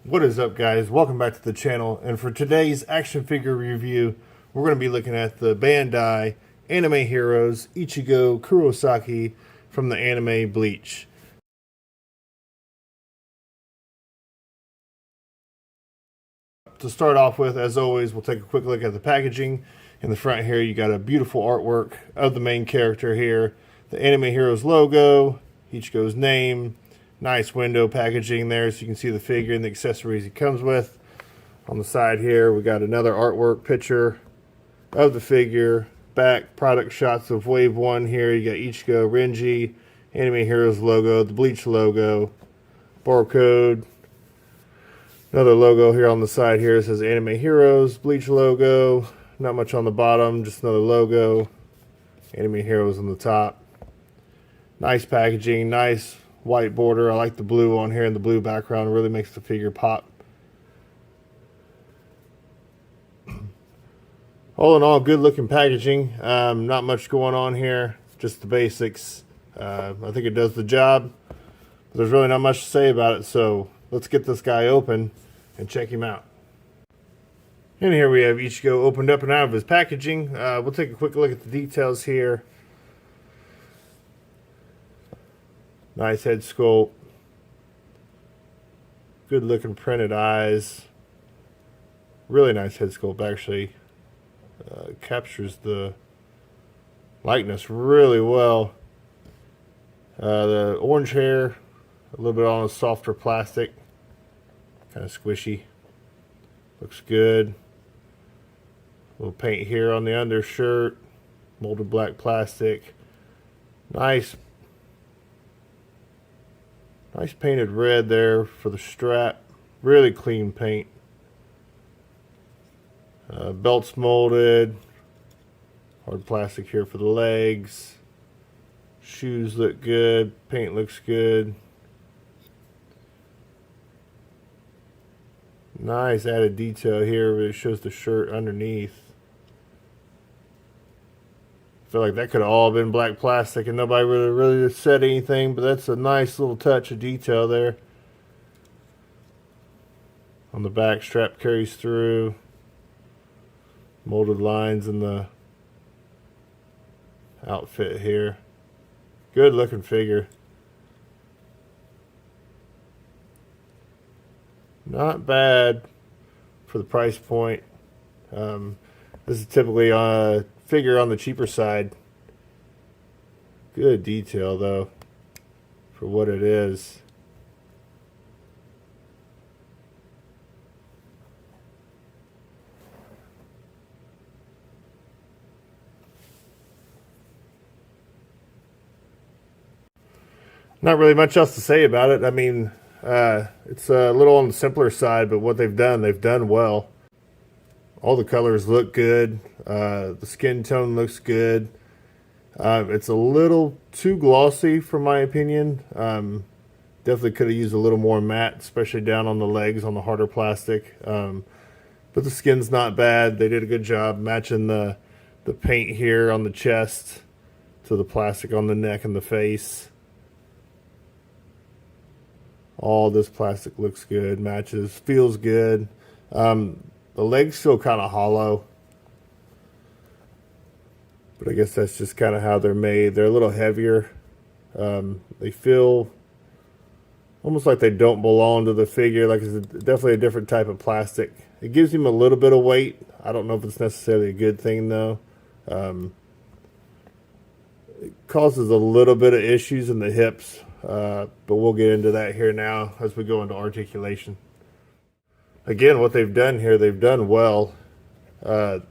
What is up, guys? Welcome back to the channel, and for today's action figure review we're going to be looking at the Bandai anime heroes Ichigo Kurosaki from the anime Bleach. To start off with, as always, we'll take a quick look at the packaging. In the front here you got a beautiful artwork of the main character here, the anime heroes logo, Ichigo's name. Nice window packaging there so you can see the figure and the accessories he comes with. On the side here we got another artwork picture of the figure. Back product shots of Wave 1 here. You got Ichigo, Renji, Anime Heroes logo, the Bleach logo, barcode. Another logo here on the side here. It says Anime Heroes, Bleach logo. Not much on the bottom, just another logo. Anime Heroes on the top. Nice packaging, nice white border. I like the blue on here and the blue background. It really makes the figure pop. All in all, good looking packaging. Not much going on here, just the basics. I think it does the job. There's really not much to say about it, so let's get this guy open and check him out. And here we have Ichigo opened up and out of his packaging. We'll take a quick look at the details here. Nice head sculpt. Good looking printed eyes. Really nice head sculpt, actually. Captures the likeness really well. The orange hair, a little bit on a softer plastic. Kind of squishy. Looks good. A little paint here on the undershirt. Molded black plastic. Nice painted red there for the strap. Really clean paint. Belts molded. Hard plastic here for the legs. Shoes look good. Paint looks good. Nice added detail here where it shows the shirt underneath. I feel like that could have all been black plastic and nobody really said anything, but that's a nice little touch of detail there. On the back, strap carries through. Molded lines in the outfit here. Good looking figure. Not bad for the price point. This is typically a figure on the cheaper side. Good detail though for what it is. Not really much else to say about it. I mean, it's a little on the simpler side, but what they've done well. All the colors look good. The skin tone looks good. It's a little too glossy for my opinion. Definitely could have used a little more matte, especially down on the legs on the harder plastic. But the skin's not bad. They did a good job matching the paint here on the chest to the plastic on the neck and the face. All this plastic looks good, matches, feels good. The legs feel kind of hollow, but I guess that's just kind of how they're made. They're a little heavier. They feel almost like they don't belong to the figure, like it's definitely a different type of plastic. It gives him a little bit of weight. I don't know if it's necessarily a good thing though. It causes a little bit of issues in the hips. But we'll get into that here now as we go into articulation. Again, what they've done here, they've done well. The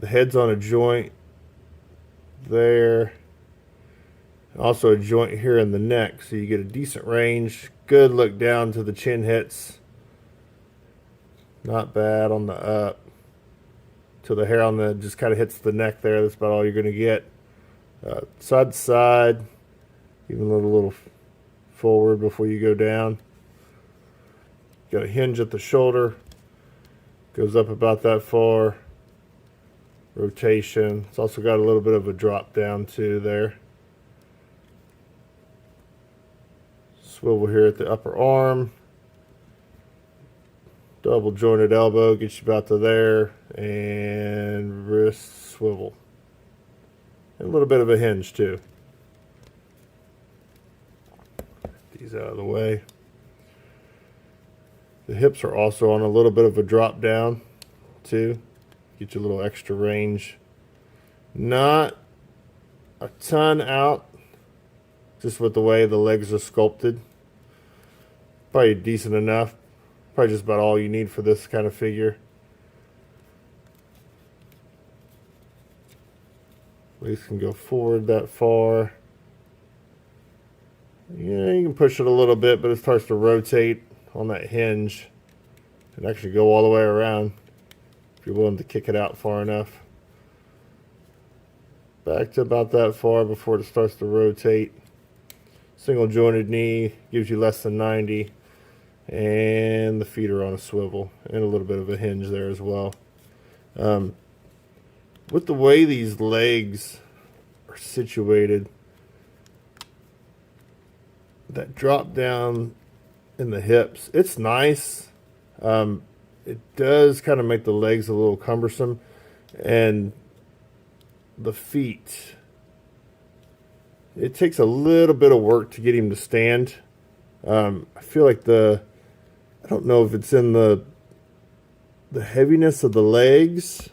head's on a joint there. Also a joint here in the neck, so you get a decent range. Good look down to the chin hits. Not bad on the up. To the hair on the, just kind of hits the neck there. That's about all you're going to get. Side to side. Even a little forward before you go down. Got a hinge at the shoulder. Goes up about that far. Rotation. It's also got a little bit of a drop down too there. Swivel here at the upper arm. Double jointed elbow gets you about to there, and wrist swivel. And a little bit of a hinge too. These out of the way. The hips are also on a little bit of a drop down too. Get you a little extra range. Not a ton out, just with the way the legs are sculpted. Probably decent enough. Probably just about all you need for this kind of figure. Legs can go forward that far. Yeah, you can push it a little bit, but it starts to rotate on that hinge and actually go all the way around if you're willing to kick it out far enough. Back to about that far before it starts to rotate. Single jointed knee gives you less than 90. And the feet are on a swivel and a little bit of a hinge there as well. With the way these legs are situated, that drop down in the hips, it's nice. It does kind of make the legs a little cumbersome, and the feet, it takes a little bit of work to get him to stand. I feel like I don't know if it's in the heaviness of the legs,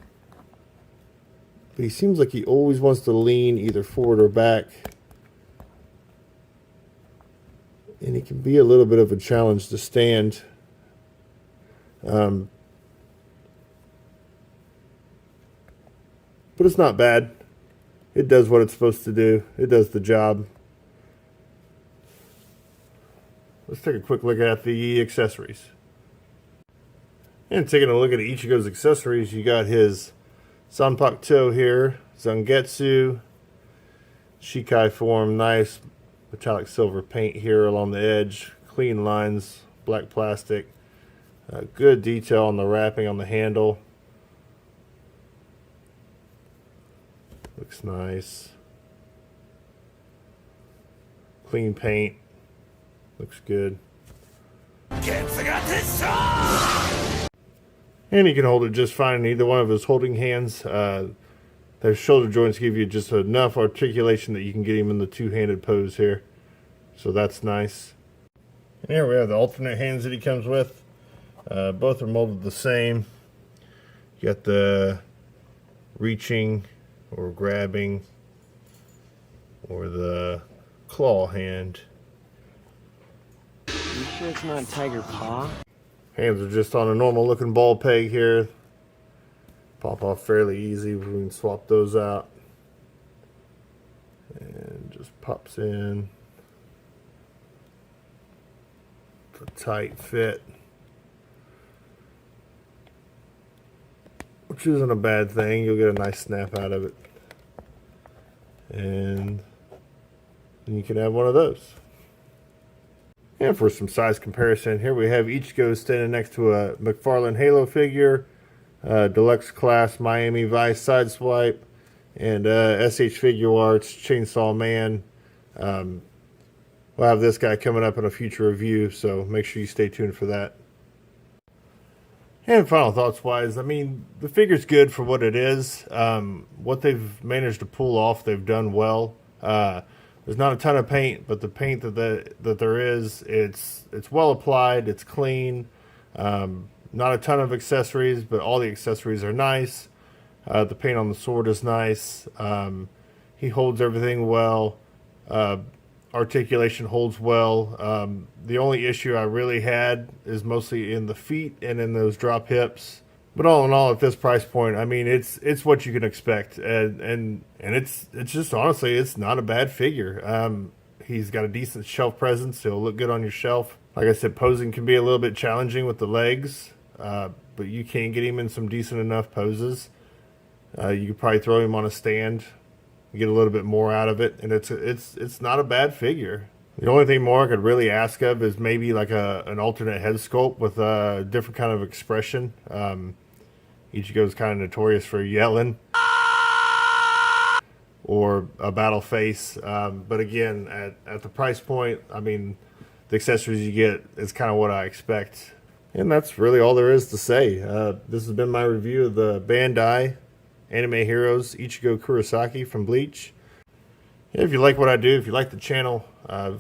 but he seems like he always wants to lean either forward or back. And he can be a little bit of a challenge to stand. But it's not bad. It does what it's supposed to do. It does the job. Let's take a quick look at the accessories. And taking a look at Ichigo's accessories, you got his Zanpakuto here, Zangetsu, Shikai form, nice metallic silver paint here along the edge, clean lines, black plastic, good detail on the wrapping on the handle. Looks nice. Clean paint. Looks good. And he can hold it just fine in either one of his holding hands. Their shoulder joints give you just enough articulation that you can get him in the two-handed pose here. So that's nice. And here we have the alternate hands that he comes with. Both are molded the same. You got the reaching or grabbing or the claw hand. You sure it's not tiger paw? Hands are just on a normal looking ball peg here. Pop off fairly easy. We can swap those out. And just pops in. It's a tight fit. Which isn't a bad thing. You'll get a nice snap out of it. And you can have one of those. And for some size comparison, here we have Ichigo standing next to a McFarlane Halo figure, Deluxe Class Miami Vice Sideswipe, and SH Figure Arts Chainsaw Man. We'll have this guy coming up in a future review, so make sure you stay tuned for that. And final thoughts wise, I mean, the figure's good for what it is. What they've managed to pull off, they've done well. There's not a ton of paint, but the paint that there is, it's well applied, it's clean. Not a ton of accessories, but all the accessories are nice. The paint on the sword is nice. He holds everything well. Articulation holds well. The only issue I really had is mostly in the feet and in those drop hips. But all in all, at this price point, I mean, it's what you can expect, and it's just honestly, it's not a bad figure. He's got a decent shelf presence. He'll look good on your shelf. Like I said, posing can be a little bit challenging with the legs, but you can get him in some decent enough poses. You could probably throw him on a stand, get a little bit more out of it, and it's not a bad figure. The only thing more I could really ask of is maybe like an alternate head sculpt with a different kind of expression. Ichigo's kind of notorious for yelling or a battle face, but again, at the price point, I mean, the accessories you get is kind of what I expect. And that's really all there is to say. This has been my review of the Bandai Anime Heroes Ichigo Kurosaki from Bleach. If you like what I do, if you like the channel,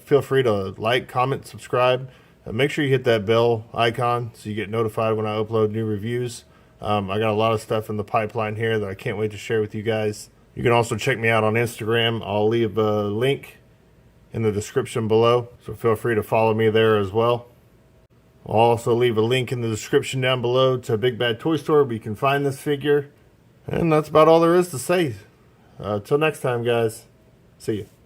feel free to like, comment, subscribe. Make sure you hit that bell icon so you get notified when I upload new reviews. I got a lot of stuff in the pipeline here that I can't wait to share with you guys. You can also check me out on Instagram. I'll leave a link in the description below, so feel free to follow me there as well. I'll also leave a link in the description down below to Big Bad Toy Store where you can find this figure. And that's about all there is to say. Till next time, guys. See you.